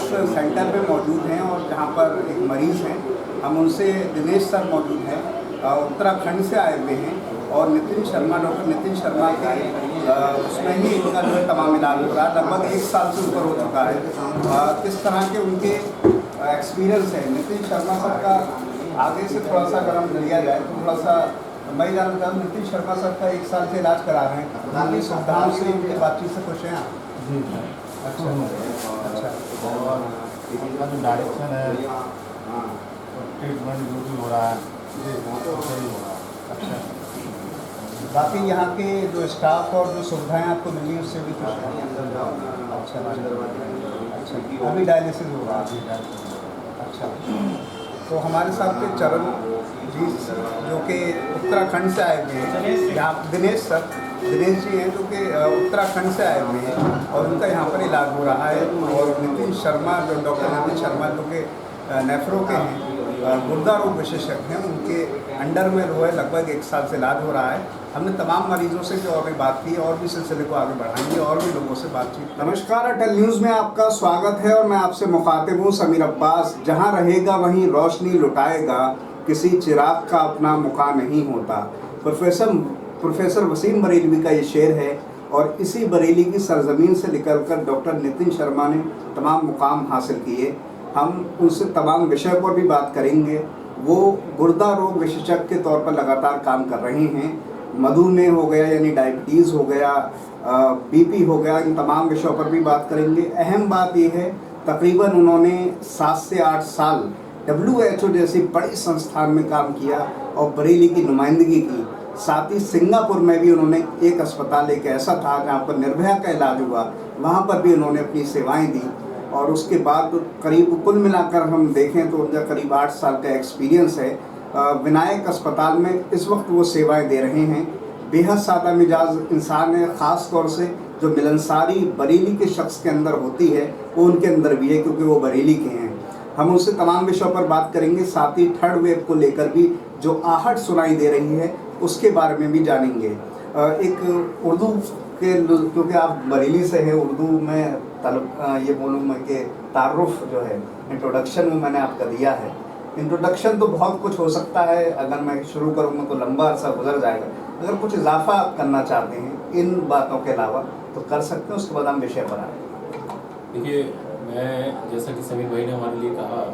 Centre पे मौजूद हैं और जहाँ पर एक मरीज़ हैं, हम उनसे दिनेश सर मौजूद हैं, उत्तराखंड से आए हुए हैं और नितिन शर्मा, डॉक्टर नितिन शर्मा के उसमें ही इनका जो है तमाम इलाज हो रहा है। लगभग 1 साल से ऊपर हो चुका है। किस तरह के उनके एक्सपीरियंस है नितिन शर्मा सर का, आगे से थोड़ा सा अगर हम लिया जाए तो थोड़ा सा मैं जानना चाहूँ। नितिन शर्मा सर का 1 साल से इलाज करा रहे हैं, उनकी सुविधाओं से उनकी बातचीत से खुश हैं आप? जी अच्छा अच्छा। और इनका जो डायरेक्शन है, ट्रीटमेंट जो भी हो रहा है वो सही हो रहा है। अच्छा, बाकी यहाँ के जो स्टाफ और जो सुविधाएं आपको मिली उससे भी खुश हैं? अच्छा अच्छा। अभी डायलिसिस हो रहा है? अच्छा। तो हमारे साथ के चरण जी जो कि उत्तराखंड से आए हुए हैं, यहाँ दिनेश जी हैं जो कि उत्तराखंड से आए हुए हैं और उनका यहाँ पर इलाज हो रहा है। और नितिन शर्मा, जो डॉक्टर नितिन शर्मा जो कि नेफ्रो के हैं, गुर्दा रोग विशेषज्ञ हैं, उनके अंडर में जो है लगभग 1 साल से इलाज हो रहा है। हमने तमाम मरीजों से भी और भी बात की और भी सिलसिले को आगे बढ़ाएंगे और भी लोगों से बातचीत। नमस्कार, अटल न्यूज़ में आपका स्वागत है और मैं आपसे मुखातिब हूँ समीर अब्बास। जहाँ रहेगा वहीं रोशनी लुटाएगा, किसी चिराग का अपना मुका नहीं होता। प्रोफेसर वसीम बरेलवी का ये शेर है और इसी बरेली की सरजमीन से निकलकर डॉक्टर नितिन शर्मा ने तमाम मुकाम हासिल किए। हम उनसे तमाम विषय पर भी बात करेंगे। वो गुर्दा रोग विशेषज्ञ के तौर पर लगातार काम कर रहे हैं। मधुमेह हो गया यानी डायबिटीज़ हो गया, बीपी हो गया, इन तमाम विषयों पर भी बात करेंगे। अहम बात यह है, तकरीबन उन्होंने 7 से 8 साल WHO जैसी बड़ी संस्थान में काम किया और बरेली की नुमाइंदगी की। साथ ही सिंगापुर में भी उन्होंने एक अस्पताल एक ऐसा था जहाँ पर निर्भया का इलाज हुआ, वहाँ पर भी उन्होंने अपनी सेवाएं दी। और उसके बाद करीब कुल मिलाकर हम देखें तो उनका करीब 8 साल का एक्सपीरियंस है। विनायक अस्पताल में इस वक्त वो सेवाएं दे रहे हैं। बेहद सादा मिजाज इंसान है, ख़ास तौर से जो मिलनसारी बरेली के शख्स के अंदर होती है वो उनके अंदर भी है, क्योंकि वो बरेली के हैं। हम उससे तमाम विषयों पर बात करेंगे। साथ ही थर्ड वेव को लेकर भी जो आहट सुनाई दे रही है उसके बारे में भी जानेंगे। एक उर्दू के, क्योंकि आप बरेली से हैं, उर्दू में ये बोलूँ मैं कि तारुफ जो है इंट्रोडक्शन में मैंने आपका दिया है। इंट्रोडक्शन तो बहुत कुछ हो सकता है, अगर मैं शुरू करूँगा तो लंबा अरसा गुजर जाएगा। अगर कुछ इजाफा आप करना चाहते हैं इन बातों के अलावा तो कर सकते हैं, उसके बाद हम विषय पर आए। देखिए, मैं जैसा कि समीर भाई ने हमारे लिए कहा,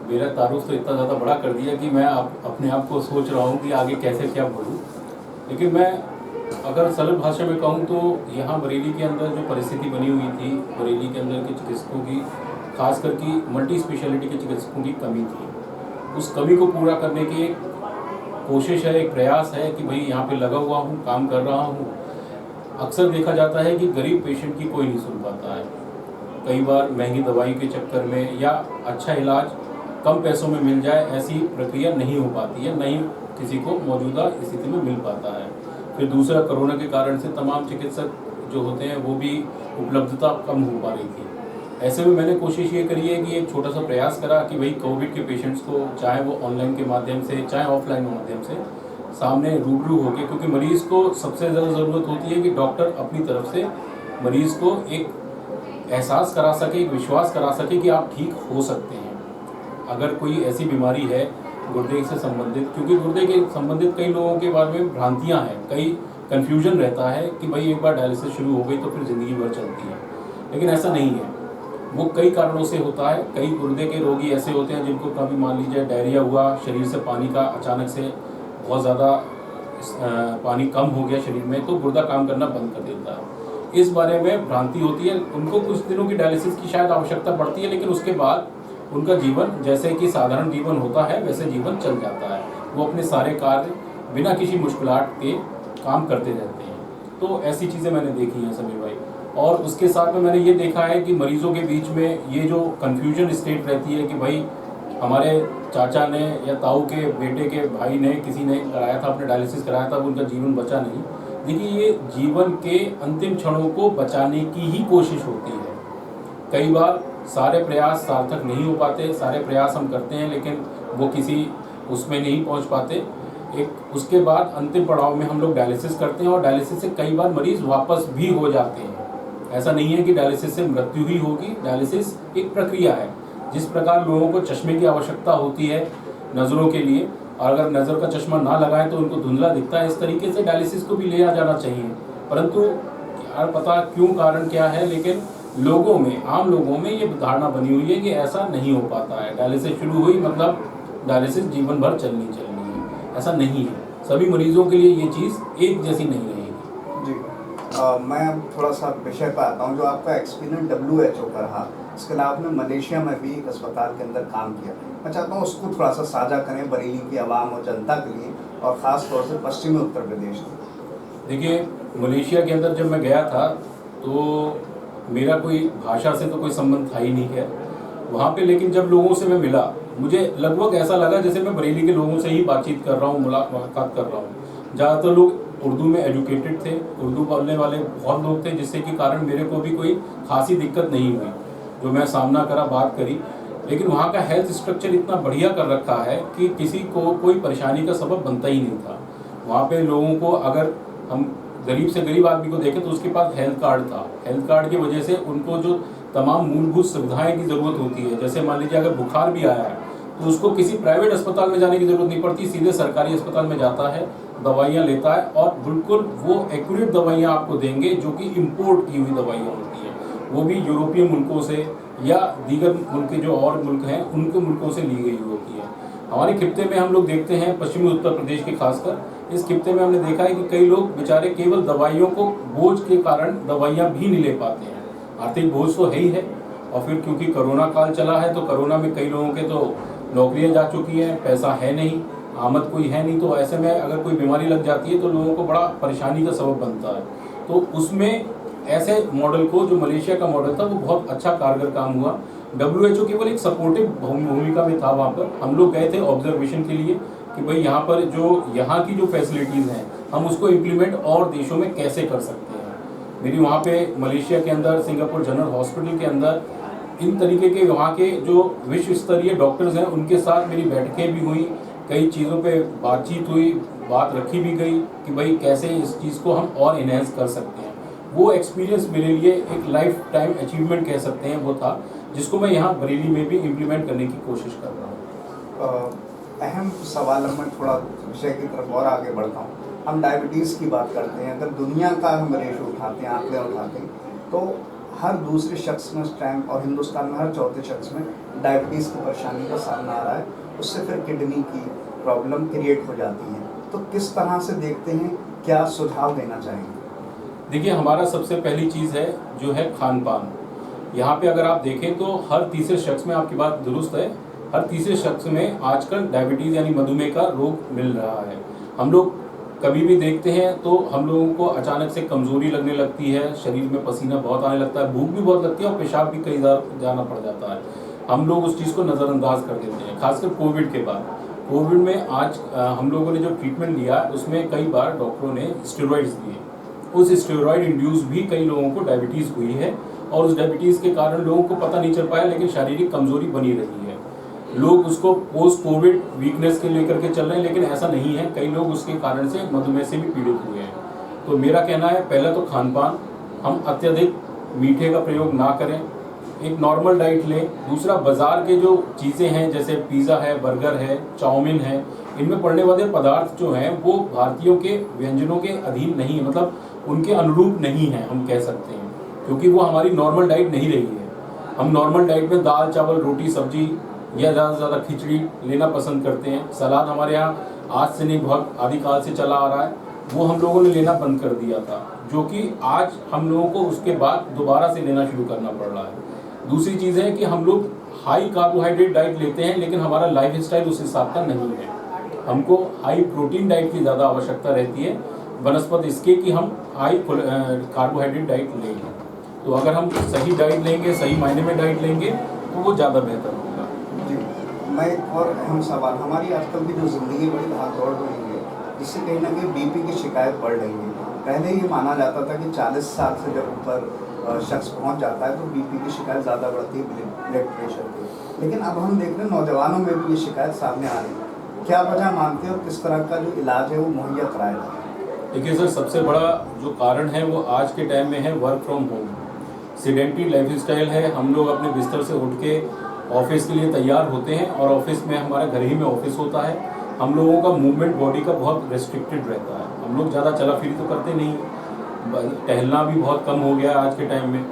मेरा तारुफ तो इतना ज़्यादा बड़ा कर दिया कि मैं अपने आप को सोच रहा हूँ कि आगे कैसे क्या बोलूँ। लेकिन मैं अगर सरल भाषा में कहूँ तो यहाँ बरेली के अंदर जो परिस्थिति बनी हुई थी, बरेली के अंदर के चिकित्सकों की, खासकर की मल्टी स्पेशलिटी के चिकित्सकों की कमी थी। उस कमी को पूरा करने की एक कोशिश है, एक प्रयास है कि भाई यहाँ पे लगा हुआ हूँ, काम कर रहा हूँ। अक्सर देखा जाता है कि गरीब पेशेंट की कोई नहीं सुन पाता है। कई बार महंगी दवाई के चक्कर में या अच्छा इलाज कम पैसों में मिल जाए, ऐसी प्रक्रिया नहीं हो पाती है, नहीं किसी को मौजूदा स्थिति में मिल पाता है। फिर दूसरा, कोरोना के कारण से तमाम चिकित्सक जो होते हैं वो भी उपलब्धता कम हो पा रही थी। ऐसे में मैंने कोशिश ये करी है कि एक छोटा सा प्रयास करा कि भाई कोविड के पेशेंट्स को, चाहे वो ऑनलाइन के माध्यम से चाहे ऑफलाइन के माध्यम से, सामने रूबरू होकर, क्योंकि मरीज़ को सबसे ज़्यादा ज़रूरत होती है कि डॉक्टर अपनी तरफ से मरीज़ को एक एहसास करा सके, एक विश्वास करा सके कि आप ठीक हो सकते हैं। अगर कोई ऐसी बीमारी है गुर्दे से संबंधित, क्योंकि गुर्दे के संबंधित कई लोगों के बारे में भ्रांतियाँ हैं, कई कन्फ्यूजन रहता है कि भाई एक बार डायलिसिस शुरू हो गई तो फिर ज़िंदगी भर चलती है, लेकिन ऐसा नहीं है। वो कई कारणों से होता है। कई गुर्दे के रोगी ऐसे होते हैं जिनको कभी मान लीजिए डायरिया हुआ, शरीर से पानी का अचानक से बहुत ज़्यादा पानी कम हो गया शरीर में, तो गुर्दा काम करना बंद कर देता है। इस बारे में भ्रांति होती है। उनको कुछ दिनों की डायलिसिस की शायद आवश्यकता पड़ती है, लेकिन उसके बाद उनका जीवन जैसे कि साधारण जीवन होता है वैसे जीवन चल जाता है। वो अपने सारे कार्य बिना किसी मुश्किलात के काम करते रहते हैं। तो ऐसी चीज़ें मैंने देखी हैं समीर भाई। और उसके साथ में मैंने ये देखा है कि मरीज़ों के बीच में ये जो कन्फ्यूजन स्टेट रहती है कि भाई हमारे चाचा ने या ताऊ के बेटे के भाई ने, किसी ने कराया था, अपने डायलिसिस कराया था, उनका जीवन बचा नहीं। देखिए, ये जीवन के अंतिम क्षणों को बचाने की ही कोशिश होती है। कई बार सारे प्रयास सार्थक नहीं हो पाते, सारे प्रयास हम करते हैं लेकिन वो किसी उसमें नहीं पहुंच पाते। एक उसके बाद अंतिम पड़ाव में हम लोग डायलिसिस करते हैं और डायलिसिस से कई बार मरीज़ वापस भी हो जाते हैं। ऐसा नहीं है कि डायलिसिस से मृत्यु ही होगी, डायलिसिस एक प्रक्रिया है। जिस प्रकार लोगों को चश्मे की आवश्यकता होती है नज़रों के लिए, और अगर नज़र का चश्मा ना लगाएं तो उनको धुंधला दिखता है, इस तरीके से डायलिसिस को भी लिया जाना चाहिए। परंतु यार पता क्यों कारण क्या है, लेकिन लोगों में, आम लोगों में ये धारणा बनी हुई है कि ऐसा नहीं हो पाता है। डायलिसिस शुरू हुई मतलब डायलिसिस जीवन भर चलनी है, ऐसा नहीं है। सभी मरीजों के लिए ये चीज़ एक जैसी नहीं रहेगी। जी मैं अब थोड़ा सा विषय पर आता हूँ। जो आपका एक्सपीरियंस WHO का रहा, इसके अलावा आपने मलेशिया में भी एक अस्पताल के अंदर काम किया, मैं चाहता हूँ उसको थोड़ा सा साझा करें बरेली की आवाम और जनता के लिए, और ख़ास तौर से पश्चिमी उत्तर प्रदेश में। देखिए, मलेशिया के अंदर जब मैं गया था तो मेरा कोई भाषा से तो कोई संबंध था ही नहीं है वहाँ पे, लेकिन जब लोगों से मैं मिला, मुझे लगभग ऐसा लगा जैसे मैं बरेली के लोगों से ही बातचीत कर रहा हूँ, मुलाकात कर रहा हूँ। ज़्यादातर लोग उर्दू में एजुकेटेड थे, उर्दू बोलने वाले बहुत लोग थे, जिससे कि कारण मेरे को भी कोई खासी दिक्कत नहीं हुई जो मैं सामना करा, बात करी। लेकिन वहाँ का हेल्थ स्ट्रक्चर इतना बढ़िया कर रखा है कि किसी को कोई परेशानी का सबब बनता ही नहीं था। वहाँ पे लोगों को, अगर हम गरीब से गरीब आदमी को देखें तो उसके पास हेल्थ कार्ड था। हेल्थ कार्ड की वजह से उनको जो तमाम मूलभूत सुविधाएं की ज़रूरत होती है, जैसे मान लीजिए अगर बुखार भी आया है तो उसको किसी प्राइवेट अस्पताल में जाने की ज़रूरत नहीं पड़ती, सीधे सरकारी अस्पताल में जाता है, दवाइयाँ लेता है, और बिल्कुल वो एक्यूरेट दवाइयाँ आपको देंगे जो कि इम्पोर्ट की हुई दवाइयाँ होती हैं, वो भी यूरोपीय मुल्कों से या दीगर मुल्क जो और मुल्क हैं उनके मुल्कों से ली गई होती है। हमारे खित्ते में हम लोग देखते हैं, पश्चिमी उत्तर प्रदेश के खासकर इस खित्ते में हमने देखा है कि कई लोग बेचारे केवल दवाइयों को बोझ के कारण दवाइयाँ भी नहीं ले पाते हैं। आर्थिक बोझ तो है ही है, और फिर क्योंकि कोरोना काल चला है तो कोरोना में कई लोगों के तो नौकरियां जा चुकी हैं, पैसा है नहीं, आमद कोई है नहीं, तो ऐसे में अगर कोई बीमारी लग जाती है तो लोगों को बड़ा परेशानी का सबब बनता है। तो उसमें ऐसे मॉडल को, जो मलेशिया का मॉडल था, वो बहुत अच्छा कारगर काम हुआ। WHO केवल एक सपोर्टिव भूमिका में था। वहाँ पर हम लोग गए थे ऑब्जर्वेशन के लिए कि भाई यहाँ पर यहाँ की जो फैसिलिटीज़ हैं हम उसको इम्प्लीमेंट और देशों में कैसे कर सकते हैं। मेरी वहाँ पे मलेशिया के अंदर सिंगापुर जनरल हॉस्पिटल के अंदर इन तरीके के वहाँ के जो विश्व स्तरीय डॉक्टर्स हैं उनके साथ मेरी बैठकें भी हुई, कई चीज़ों पे बातचीत हुई, बात रखी भी गई कि भाई कैसे इस चीज़ को हम और इन्हेंस कर सकते हैं। वो एक्सपीरियंस मेरे लिए एक लाइफ टाइम अचीवमेंट कह सकते हैं वो था, जिसको मैं यहाँ बरेली में भी इम्प्लीमेंट करने की कोशिश कर रहा हूँ। अहम सवाल, मैं थोड़ा विषय की तरफ और आगे बढ़ता हूँ। हम डायबिटीज़ की बात करते हैं, अगर दुनिया का हम रेशो उठाते हैं, आंकड़े उठाते हैं, तो हर दूसरे शख्स में इस टाइम, और हिंदुस्तान में हर चौथे शख्स में डायबिटीज़ की परेशानी का सामना आ रहा है। उससे फिर किडनी की प्रॉब्लम क्रिएट हो जाती है। तो किस तरह से देखते हैं, क्या सुझाव देना चाहेंगे? देखिए, हमारा सबसे पहली चीज़ है जो है खान पान। यहाँ पे अगर आप देखें तो हर तीसरे शख्स में, आपकी बात दुरुस्त है, हर तीसरे शख्स में आजकल डायबिटीज़ यानी मधुमेह का रोग मिल रहा है। हम लोग कभी भी देखते हैं तो हम लोगों को अचानक से कमज़ोरी लगने लगती है, शरीर में पसीना बहुत आने लगता है, भूख भी बहुत लगती है और पेशाब भी कई बार जाना पड़ जाता है। हम लोग उस चीज़ को नज़रअंदाज कर देते हैं, खासकर कोविड के बाद। कोविड में आज हम लोगों ने जो ट्रीटमेंट लिया उसमें कई बार डॉक्टरों ने स्टेरॉइड्स दिए। उस स्टेरॉइड इंड्यूस भी कई लोगों को डायबिटीज़ हुई है, और उस डायबिटीज़ के कारण लोगों को पता नहीं चल पाया, लेकिन शारीरिक कमज़ोरी बनी रही है। लोग उसको पोस्ट कोविड वीकनेस के लेकर के चल रहे हैं, लेकिन ऐसा नहीं है। कई लोग उसके कारण से मधुमेह से भी पीड़ित हुए हैं। तो मेरा कहना है, पहले तो खान पान, हम अत्यधिक मीठे का प्रयोग ना करें, एक नॉर्मल डाइट लें। दूसरा, बाज़ार के जो चीज़ें हैं जैसे पिज़्ज़ा है, बर्गर है, चाउमीन है, इनमें पड़ने वाले पदार्थ जो हैं वो भारतीयों के व्यंजनों के अधीन नहीं है, मतलब उनके अनुरूप नहीं है, हम कह सकते हैं, क्योंकि वो हमारी नॉर्मल डाइट नहीं रही है। हम नॉर्मल डाइट में दाल चावल रोटी सब्जी या ज़्यादा से ज़्यादा खिचड़ी लेना पसंद करते हैं। सलाद हमारे यहाँ आज से नहीं, बहुत आदिकाल से चला आ रहा है, वो हम लोगों ने लेना बंद कर दिया था, जो कि आज हम लोगों को उसके बाद दोबारा से लेना शुरू करना पड़ रहा है। दूसरी चीज़ है कि हम लोग हाई कार्बोहाइड्रेट डाइट लेते हैं, लेकिन हमारा लाइफ स्टाइल उस हिसाब का नहीं है। हमको हाई प्रोटीन डाइट की ज़्यादा आवश्यकता रहती है बनस्पत इसके कि हम हाई कार्बोहाइड्रेट डाइट लेंगे। तो अगर हम सही डाइट लेंगे, सही मायने में डाइट लेंगे, तो वो ज़्यादा बेहतर होगा। जी, मैं एक और अहम सवाल, हमारी आजकल की जो ज़िंदगी बड़ी भाग दौड़ रही है, जिससे कहीं ना कहीं बीपी की शिकायत बढ़ रही है। पहले ये माना जाता था कि 40 साल से जब ऊपर शख्स पहुंच जाता है तो बीपी की शिकायत ज़्यादा बढ़ती है, ब्लड प्रेशर की। लेकिन अब हम देख रहे हैं नौजवानों में भी ये शिकायत सामने आ रही है। क्या वजह मानते हैं और किस तरह का जो इलाज है वो मुहैया कराया जाए? देखिए सर, सबसे बड़ा जो कारण है वो आज के टाइम में है work from home. Sedentary lifestyle है। हम लोग अपने बिस्तर से उठ के ऑफिस के लिए तैयार होते हैं और ऑफिस में हमारा घर ही में ऑफिस होता है। हम लोगों का मूवमेंट बॉडी का बहुत रेस्ट्रिक्टेड रहता है। हम लोग ज़्यादा चला फिरी तो करते नहीं, टहलना भी बहुत कम हो गया आज के टाइम में।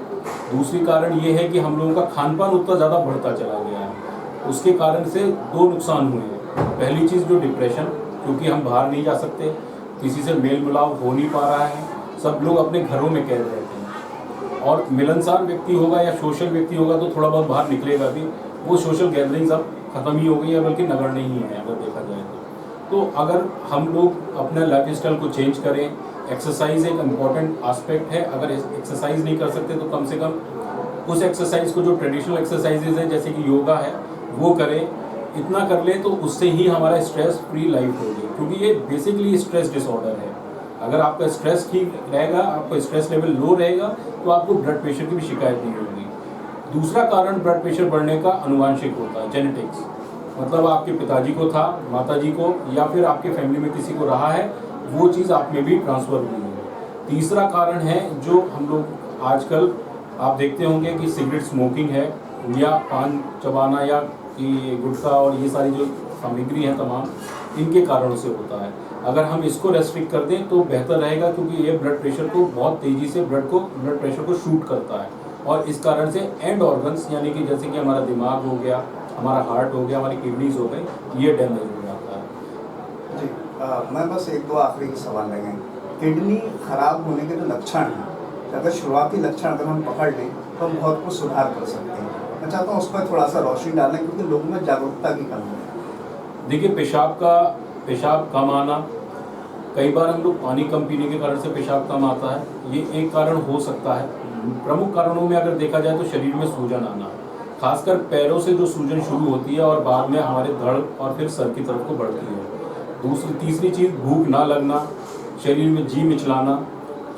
दूसरी कारण ये है कि हम लोगों का खान पान उतना ज़्यादा बढ़ता चला गया है। उसके कारण से दो नुकसान हुए हैं। पहली चीज़ जो डिप्रेशन, क्योंकि हम बाहर नहीं जा सकते, किसी से मेल मिलाप हो नहीं पा रहा है, सब लोग अपने घरों में कैद रहते हैं। और मिलनसार व्यक्ति होगा या सोशल व्यक्ति होगा तो थोड़ा बहुत बाहर निकलेगा भी, वो सोशल गैदरिंग्स अब ख़त्म ही हो गई है, बल्कि नगण्य ही है अगर देखा जाए तो अगर हम लोग अपने लाइफ स्टाइल को चेंज करें, एक्सरसाइज एक इम्पॉर्टेंट एस्पेक्ट है। अगर एक्सरसाइज नहीं कर सकते तो कम से कम उस एक्सरसाइज को, जो ट्रेडिशनल एक्सरसाइजेज हैं जैसे कि योगा है, वो करें। इतना कर ले तो उससे ही हमारा स्ट्रेस फ्री लाइफ होगी, क्योंकि ये बेसिकली स्ट्रेस डिसऑर्डर है। अगर आपका स्ट्रेस ठीक रहेगा, आपका स्ट्रेस लेवल लो रहेगा, तो आपको ब्लड प्रेशर की भी शिकायत नहीं होगी। दूसरा कारण ब्लड प्रेशर बढ़ने का आनुवांशिक होता है, जेनेटिक्स। मतलब आपके पिताजी को था, माताजी को, या फिर आपके फैमिली में किसी को रहा है, वो चीज़ आप में भी ट्रांसफ़र हुई है। तीसरा कारण है जो हम लोग आजकल आप देखते होंगे कि सिगरेट स्मोकिंग है, या पान चबाना, या कि गुटखा और ये सारी जो सामग्री हैं तमाम, इनके कारणों से होता है। अगर हम इसको रेस्ट्रिक्ट कर दें तो बेहतर रहेगा, क्योंकि ये ब्लड प्रेशर को बहुत तेज़ी से ब्लड प्रेशर को शूट करता है। और इस कारण से एंड ऑर्गन्स, यानी कि जैसे कि हमारा दिमाग हो गया, हमारा हार्ट हो गया, हमारी किडनीज हो गई, ये डैमेज हो जाता है। जी मैं बस एक दो आखिरी सवाल लगे। किडनी खराब होने के जो लक्षण हैं, अगर शुरुआती लक्षण अगर हम पकड़ लें तो हम बहुत कुछ सुधार कर सकते हैं। मैं चाहता हूँ उस पर थोड़ा सा रोशनी डालें, क्योंकि लोगों में जागरूकता की कमी है। देखिए, पेशाब कम आना, कई बार हम लोग पानी कम पीने के कारण से पेशाब कम आता है, ये एक कारण हो सकता है। प्रमुख कारणों में अगर देखा जाए तो शरीर में सूजन आना, खासकर पैरों से जो सूजन शुरू होती है और बाद में हमारे धड़ और फिर सर की तरफ को बढ़ती है। तीसरी चीज़ भूख ना लगना, शरीर में जी मिचलाना,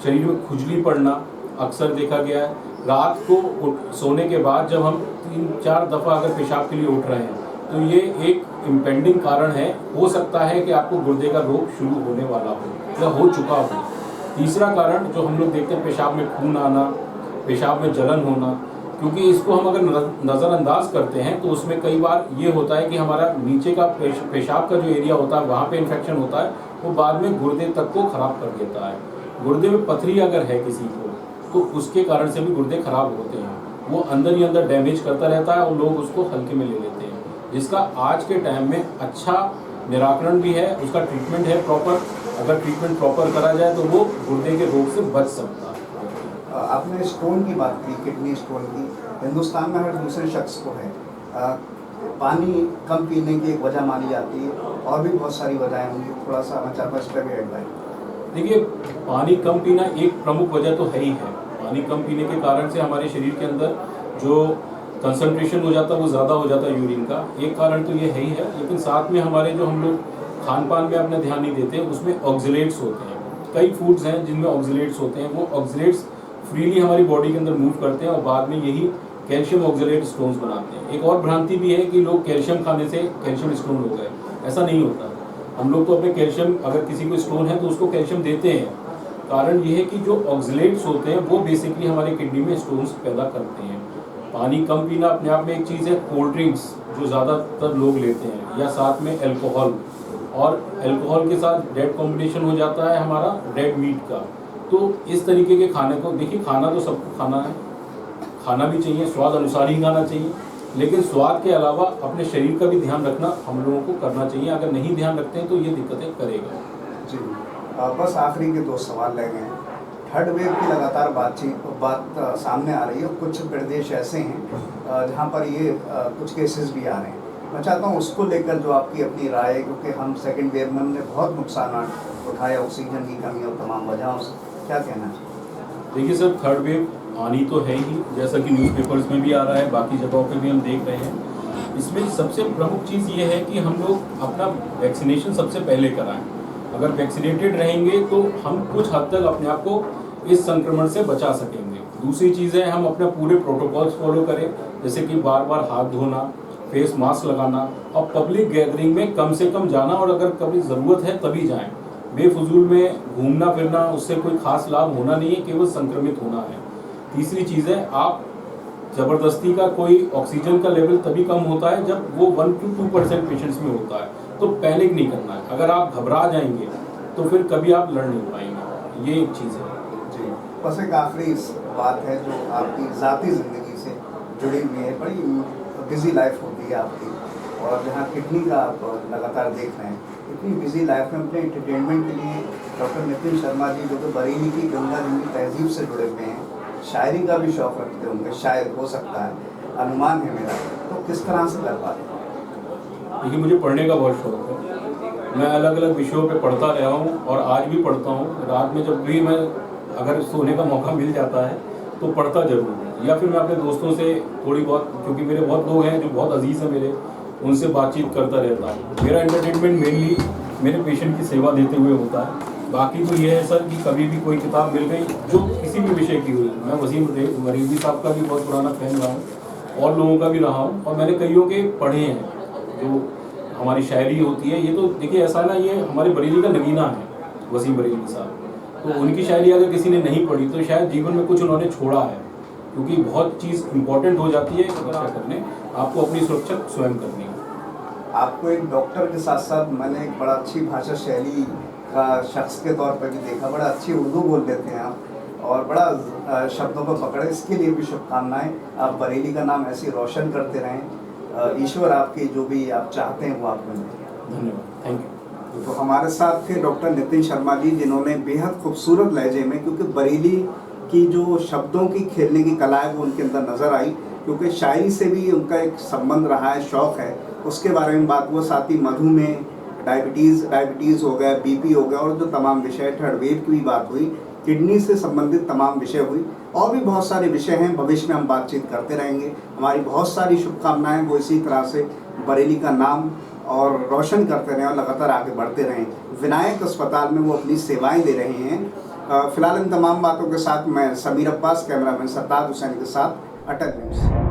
शरीर में खुजली पड़ना अक्सर देखा गया है। रात को सोने के बाद जब हम 3-4 दफ़ा अगर पेशाब के लिए उठ रहे हैं तो ये एक इम्पेंडिंग कारण है। हो सकता है कि आपको गुर्दे का रोग शुरू होने वाला हो या हो चुका हो। तीसरा कारण जो हम लोग देखते हैं, पेशाब में खून आना, पेशाब में जलन होना, क्योंकि इसको हम अगर नज़रअंदाज करते हैं तो उसमें कई बार ये होता है कि हमारा नीचे का पेशाब का जो एरिया होता है वहाँ पे इन्फेक्शन होता है, वो बाद में गुर्दे तक को ख़राब कर देता है। गुर्दे में पथरी अगर है किसी को तो उसके कारण से भी गुर्दे खराब होते हैं, वो अंदर ही अंदर डैमेज करता रहता है और लोग उसको हल्के में ले लेते हैं, जिसका आज के टाइम में अच्छा निराकरण भी है, उसका ट्रीटमेंट है प्रॉपर। अगर ट्रीटमेंट प्रॉपर करा जाए तो वो गुर्दे के रोग से बच सकता है। आपने स्टोन की बात की, किडनी स्टोन की, हिंदुस्तान में हर दूसरे शख्स को है। पानी कम पीने की एक वजह मानी जाती है, और भी बहुत सारी वजहें होंगी, थोड़ा सा मैं चाहता हूँ इस पर भी एडवाइस। देखिए, पानी कम पीना एक प्रमुख वजह तो है ही है। पानी कम पीने के कारण से हमारे शरीर के अंदर जो कंसंट्रेशन हो जाता है वो ज़्यादा हो जाता है यूरिन का, एक कारण तो ये है ही है। लेकिन साथ में हमारे जो हम लोग खान पान में अपना ध्यान नहीं देते, उसमें ऑक्सीलेट्स होते हैं। कई फूड्स हैं जिनमें ऑक्सीलेट्स होते हैं, वो ऑक्सीलेट्स फ्रीली हमारी बॉडी के अंदर मूव करते हैं और बाद में यही कैल्शियम ऑक्सीलेट स्टोन्स बनाते हैं। एक और भ्रांति भी है कि लोग कैल्शियम खाने से कैल्शियम स्टोन हो गए, ऐसा नहीं होता। हम लोग तो अपने कैल्शियम, अगर किसी को स्टोन है तो उसको कैल्शियम देते हैं। कारण ये है कि जो ऑक्सीलेट्स होते हैं वो बेसिकली हमारे किडनी में स्टोन्स पैदा करते हैं। पानी कम पीना अपने आप में एक चीज़ है। कोल्ड ड्रिंक्स जो ज़्यादातर लोग लेते हैं, या साथ में अल्कोहल, और अल्कोहल के साथ डेड कॉम्बिनेशन हो जाता है हमारा रेड मीट का। तो इस तरीके के खाने को, देखिए खाना तो सबको खाना है, खाना भी चाहिए, स्वाद अनुसार ही खाना चाहिए, लेकिन स्वाद के अलावा अपने शरीर का भी ध्यान रखना हम लोगों को करना चाहिए। अगर नहीं ध्यान रखते हैं तो ये दिक्कतें करेगा। जी बस आखिरी के 2 सवाल रह गए हैं। थर्ड वेव की लगातार बात सामने आ रही है, कुछ प्रदेश ऐसे हैं जहाँ पर ये कुछ केसेस भी आ रहे हैं। मैं चाहता हूँ उसको लेकर जो आपकी अपनी राय है, क्योंकि हम सेकेंड वेव में हमने बहुत नुकसान उठाया, ऑक्सीजन की कमी और तमाम वजहों से, क्या कहना चाहिए? देखिए सर, थर्ड वेव आनी तो है ही, जैसा कि न्यूज़पेपर्स में भी आ रहा है, बाकी जगहों पे भी हम देख रहे हैं। इसमें सबसे प्रमुख चीज़ ये है कि हम लोग अपना वैक्सीनेशन सबसे पहले कराएं। अगर वैक्सीनेटेड रहेंगे तो हम कुछ हद तक अपने आप को इस संक्रमण से बचा सकेंगे। दूसरी चीज़ है, हम अपने पूरे प्रोटोकॉल्स फॉलो करें, जैसे कि बार बार हाथ धोना, फेस मास्क लगाना, और पब्लिक गैदरिंग में कम से कम जाना, और अगर कभी ज़रूरत है तभी जाएं। बेफजूल में घूमना फिरना, उससे कोई खास लाभ होना नहीं है, केवल संक्रमित होना है। तीसरी चीज़ है, आप ज़बरदस्ती का कोई ऑक्सीजन का लेवल तभी कम होता है जब वो 1 to 2% पेशेंट्स में होता है, तो पैनिक नहीं करना है। अगर आप घबरा जाएंगे तो फिर कभी आप लड़ नहीं पाएंगे, ये एक चीज़ है। जी, बस एक आखिरी बात है जो आपकी ज़ाती ज़िंदगी से जुड़ी हुई है। बड़ी बिजी लाइफ होती है आपकी, और जहाँ किडनी का आप लगातार देख रहे हैं, इतनी बिजी लाइफ में अपने एंटरटेनमेंट के लिए डॉक्टर नितिन शर्मा जी, जो कि बरेली की गंगा जमुनी तहजीब से जुड़े हुए हैं, शायरी का भी शौक़ रखते होंगे, शायद हो सकता है, अनुमान है मेरा, तो किस तरह से कर पाते हैं? देखिए, मुझे पढ़ने का बहुत शौक़ है। मैं अलग अलग विषयों पे पढ़ता रहा हूँ और आज भी पढ़ता हूँ। रात में जब भी मैं अगर सोने का मौका मिल जाता है तो पढ़ता ज़रूर हूँ, या फिर मैं अपने दोस्तों से थोड़ी बहुत, क्योंकि मेरे बहुत लोग हैं जो बहुत अजीज़ हैं मेरे, उनसे बातचीत करता रहता हूँ। मेरा एंटरटेनमेंट मेनली मेरे पेशेंट की सेवा देते हुए होता है। बाकी तो ये है सर कि कभी भी कोई किताब मिल गई जो किसी भी विषय की हुई, मैं वसीम मरीज़ी साहब का भी बहुत पुराना फैन रहा हूँ और लोगों का भी रहा हूँ, और मैंने कईयों के पढ़े हैं। जो हमारी शायरी होती है, ये तो देखिए ऐसा ना, ये हमारे बरेली का नगीना है वसीम बरेली साहब, तो उनकी शायरी अगर किसी ने नहीं पढ़ी तो शायद जीवन में कुछ उन्होंने छोड़ा है, क्योंकि बहुत चीज़ इम्पोर्टेंट हो जाती है सुरक्षा करने, आपको अपनी सुरक्षा स्वयं करनी है। आपको एक डॉक्टर के साथ साथ मैंने एक बड़ा अच्छी भाषा शैली का शख्स के तौर पर भी देखा, बड़ा अच्छी उर्दू बोल लेते हैं आप, और बड़ा शब्दों को पकड़े, इसके लिए भी शुभकामनाएं। आप बरेली का नाम ऐसे रोशन करते रहें, ईश्वर आपकी जो भी आप चाहते हैं वो आपको मिले। धन्यवाद, थैंक यू। तो हमारे साथ थे डॉक्टर नितिन शर्मा जी, जिन्होंने बेहद खूबसूरत लहजे में, क्योंकि बरेली की जो शब्दों की खेलने की कला है वो उनके अंदर नज़र आई, क्योंकि शायरी से भी उनका एक संबंध रहा है, शौक़ है, उसके बारे में बात हुआ। साथ ही मधुमेह, डायबिटीज़ हो गया, बीपी हो गया, और जो तमाम विषय, थर्ड वेव की भी बात हुई, किडनी से संबंधित तमाम विषय हुई, और भी बहुत सारे विषय हैं। भविष्य में हम बातचीत करते रहेंगे। हमारी बहुत सारी शुभकामनाएं, वो इसी तरह से बरेली का नाम और रोशन करते रहें और लगातार आगे बढ़ते रहें। विनायक अस्पताल में वो अपनी सेवाएं दे रहे हैं। फिलहाल इन तमाम बातों के साथ मैं समीर अब्बास, कैमरामैन सरदार हुसैन के साथ, अटक न्यूज़।